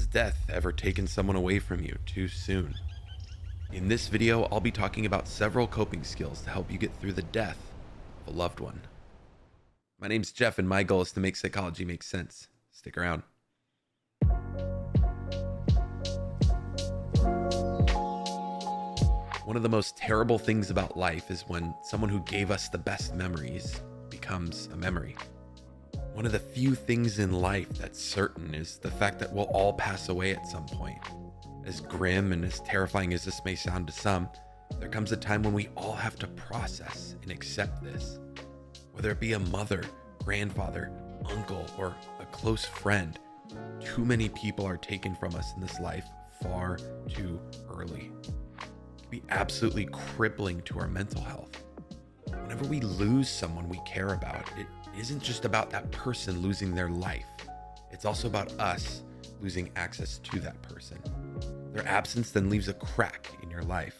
Has death ever taken someone away from you too soon? In this video, I'll be talking about several coping skills to help you get through the death of a loved one. My name's Jeff, and my goal is to make psychology make sense. Stick around. One of the most terrible things about life is when someone who gave us the best memories becomes a memory. One of the few things in life that's certain is the fact that we'll all pass away at some point. As grim and as terrifying as this may sound to some, there comes a time when we all have to process and accept this. Whether it be a mother, grandfather, uncle, or a close friend, too many people are taken from us in this life far too early. It can be absolutely crippling to our mental health. Whenever we lose someone we care about, it isn't just about that person losing their life. It's also about us losing access to that person. Their absence then leaves a crack in your life.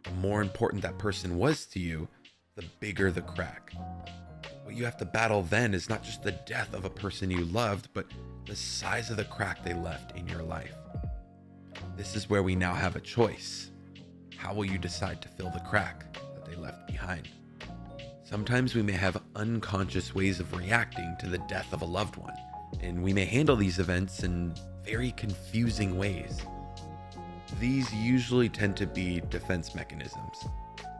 The more important that person was to you, the bigger the crack. What you have to battle then is not just the death of a person you loved, but the size of the crack they left in your life. This is where we now have a choice. How will you decide to fill the crack that they left behind? Sometimes we may have unconscious ways of reacting to the death of a loved one, and we may handle these events in very confusing ways. These usually tend to be defense mechanisms.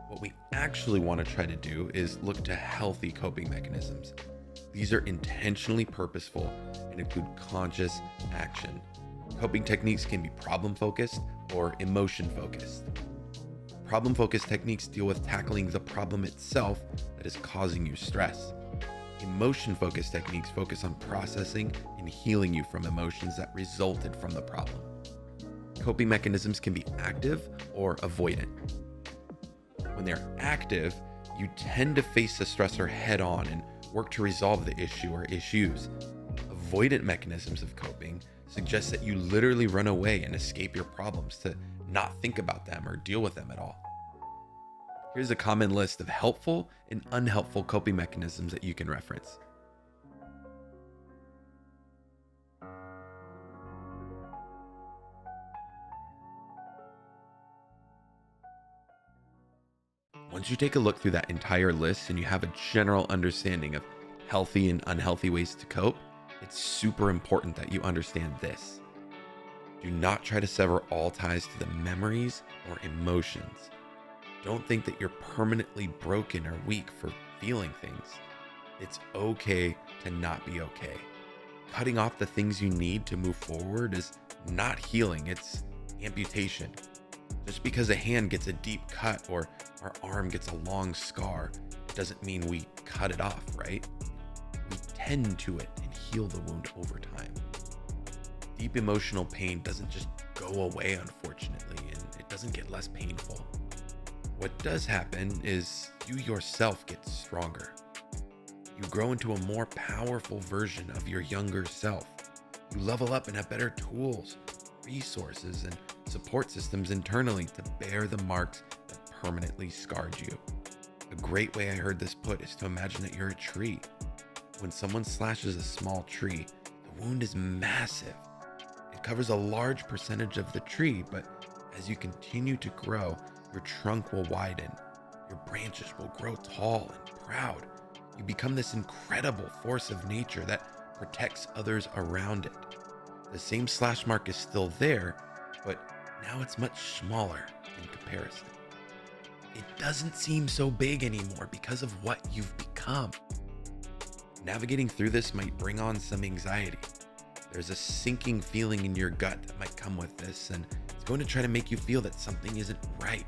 What we actually want to try to do is look to healthy coping mechanisms. These are intentionally purposeful and include conscious action. Coping techniques can be problem-focused or emotion-focused. Problem-focused techniques deal with tackling the problem itself that is causing you stress. Emotion-focused techniques focus on processing and healing you from emotions that resulted from the problem. Coping mechanisms can be active or avoidant. When they're active, you tend to face the stressor head-on and work to resolve the issue or issues. Avoidant mechanisms of coping suggest that you literally run away and escape your problems to not think about them or deal with them at all. Here's a common list of helpful and unhelpful coping mechanisms that you can reference. Once you take a look through that entire list and you have a general understanding of healthy and unhealthy ways to cope, it's super important that you understand this. Do not try to sever all ties to the memories or emotions. Don't think that you're permanently broken or weak for feeling things. It's okay to not be okay. Cutting off the things you need to move forward is not healing, it's amputation. Just because a hand gets a deep cut or our arm gets a long scar, it doesn't mean we cut it off, right? We tend to it and heal the wound over time. Deep emotional pain doesn't just go away, unfortunately, and it doesn't get less painful. What does happen is you yourself get stronger. You grow into a more powerful version of your younger self. You level up and have better tools, resources, and support systems internally to bear the marks that permanently scarred you. A great way I heard this put is to imagine that you're a tree. When someone slashes a small tree, the wound is massive. It covers a large percentage of the tree, but as you continue to grow, your trunk will widen. Your branches will grow tall and proud. You become this incredible force of nature that protects others around it. The same slash mark is still there, but now it's much smaller in comparison. It doesn't seem so big anymore because of what you've become. Navigating through this might bring on some anxiety. There's a sinking feeling in your gut that might come with this, and it's going to try to make you feel that something isn't right.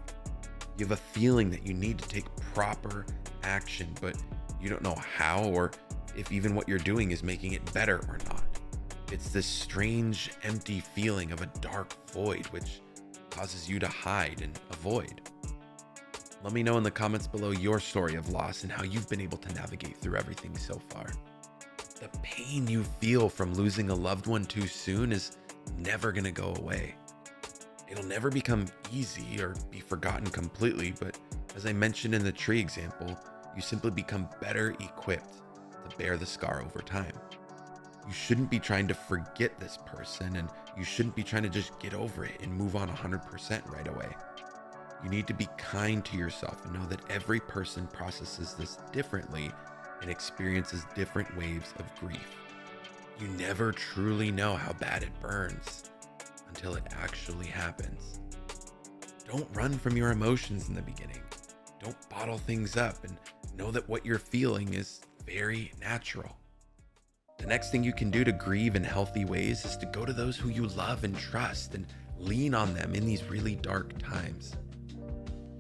You have a feeling that you need to take proper action, but you don't know how or if even what you're doing is making it better or not. It's this strange, empty feeling of a dark void, which causes you to hide and avoid. Let me know in the comments below your story of loss and how you've been able to navigate through everything so far. The pain you feel from losing a loved one too soon is never going to go away. It'll never become easy or be forgotten completely, but as I mentioned in the tree example, you simply become better equipped to bear the scar over time. You shouldn't be trying to forget this person, and you shouldn't be trying to just get over it and move on 100% right away. You need to be kind to yourself and know that every person processes this differently and experiences different waves of grief. You never truly know how bad it burns until it actually happens. Don't run from your emotions in the beginning. Don't bottle things up, and know that what you're feeling is very natural. The next thing you can do to grieve in healthy ways is to go to those who you love and trust and lean on them in these really dark times.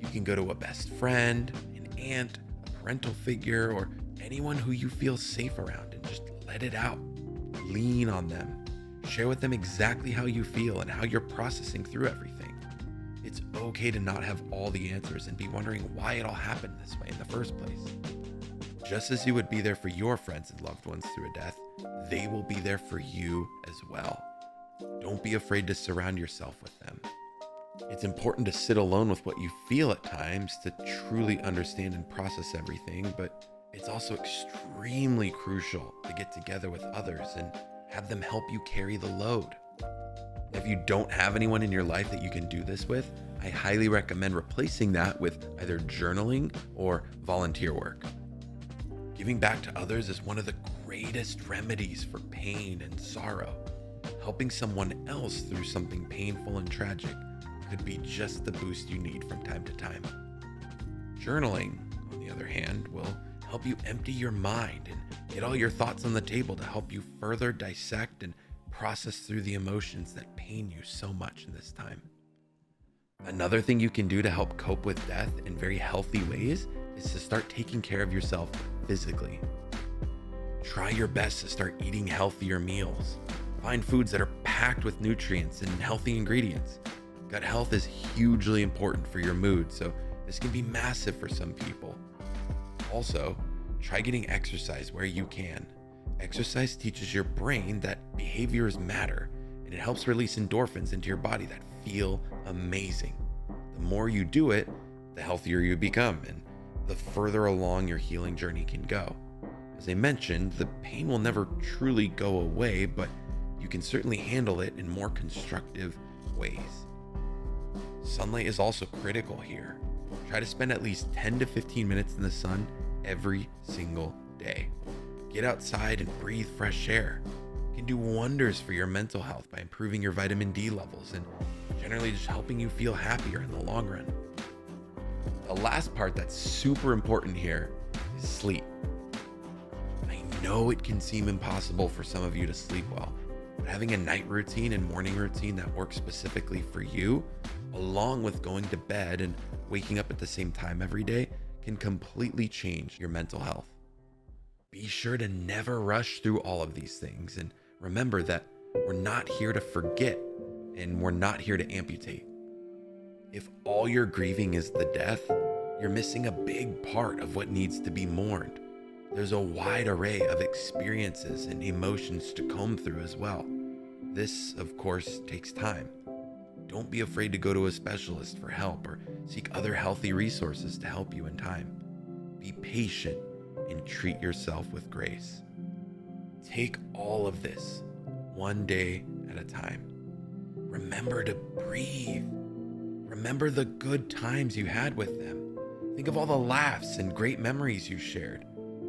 You can go to a best friend, an aunt, a parental figure, or anyone who you feel safe around and just let it out. Lean on them. Share with them exactly how you feel and how you're processing through everything. It's okay to not have all the answers and be wondering why it all happened this way in the first place. Just as you would be there for your friends and loved ones through a death, they will be there for you as well. Don't be afraid to surround yourself with them. It's important to sit alone with what you feel at times to truly understand and process everything, but it's also extremely crucial to get together with others and have them help you carry the load. If you don't have anyone in your life that you can do this with, I highly recommend replacing that with either journaling or volunteer work. Giving back to others is one of the greatest remedies for pain and sorrow. Helping someone else through something painful and tragic could be just the boost you need from time to time. Journaling, on the other hand, will help you empty your mind and get all your thoughts on the table to help you further dissect and process through the emotions that pain you so much in this time. Another thing you can do to help cope with death in very healthy ways is to start taking care of yourself physically. Try your best to start eating healthier meals. Find foods that are packed with nutrients and healthy ingredients. Gut health is hugely important for your mood, so this can be massive for some people. Also, try getting exercise where you can. Exercise teaches your brain that behaviors matter, and it helps release endorphins into your body that feel amazing. The more you do it, the healthier you become, and the further along your healing journey can go. As I mentioned, the pain will never truly go away, but you can certainly handle it in more constructive ways. Sunlight is also critical here. Try to spend at least 10 to 15 minutes in the sun every single day. Get outside and breathe fresh air. It can do wonders for your mental health by improving your vitamin D levels and generally just helping you feel happier in the long run. The last part that's super important here is sleep. I know it can seem impossible for some of you to sleep well, but having a night routine and morning routine that works specifically for you, along with going to bed and waking up at the same time every day, can completely change your mental health. Be sure to never rush through all of these things, and remember that we're not here to forget and we're not here to amputate. If all you're grieving is the death, you're missing a big part of what needs to be mourned. There's a wide array of experiences and emotions to comb through as well. This, of course, takes time. Don't be afraid to go to a specialist for help or seek other healthy resources to help you in time. Be patient and treat yourself with grace. Take all of this one day at a time. Remember to breathe. Remember the good times you had with them. Think of all the laughs and great memories you shared.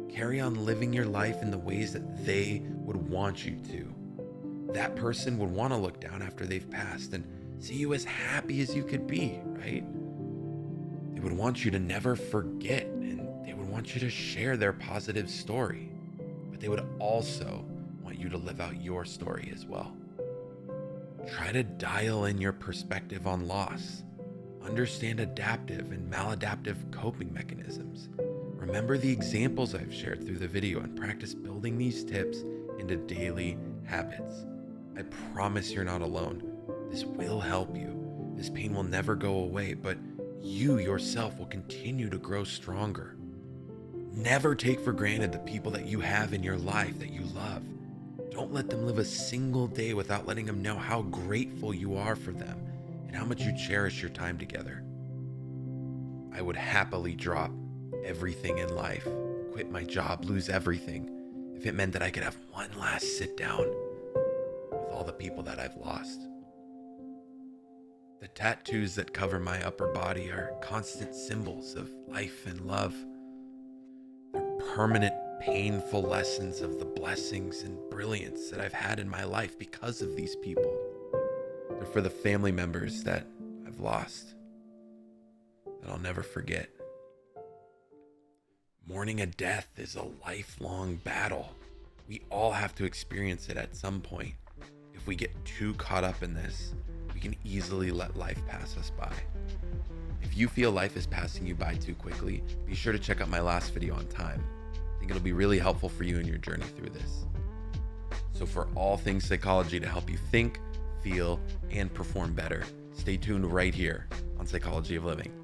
Carry on living your life in the ways that they would want you to. That person would want to look down after they've passed and see you as happy as you could be, right? They would want you to never forget, and they would want you to share their positive story, but they would also want you to live out your story as well. Try to dial in your perspective on loss. Understand adaptive and maladaptive coping mechanisms. Remember the examples I've shared through the video and practice building these tips into daily habits. I promise you're not alone. This will help you. This pain will never go away, but you yourself will continue to grow stronger. Never take for granted the people that you have in your life that you love. Don't let them live a single day without letting them know how grateful you are for them and how much you cherish your time together. I would happily drop everything in life, quit my job, lose everything, if it meant that I could have one last sit down with all the people that I've lost. The tattoos that cover my upper body are constant symbols of life and love. They're permanent, painful lessons of the blessings and brilliance that I've had in my life because of these people. They're for the family members that I've lost, that I'll never forget. Mourning a death is a lifelong battle. We all have to experience it at some point. If we get too caught up in this, we can easily let life pass us by. If you feel life is passing you by too quickly, be sure to check out my last video on time. I think it'll be really helpful for you in your journey through this. So for all things psychology to help you think, feel, and perform better, stay tuned right here on Psychology of Living.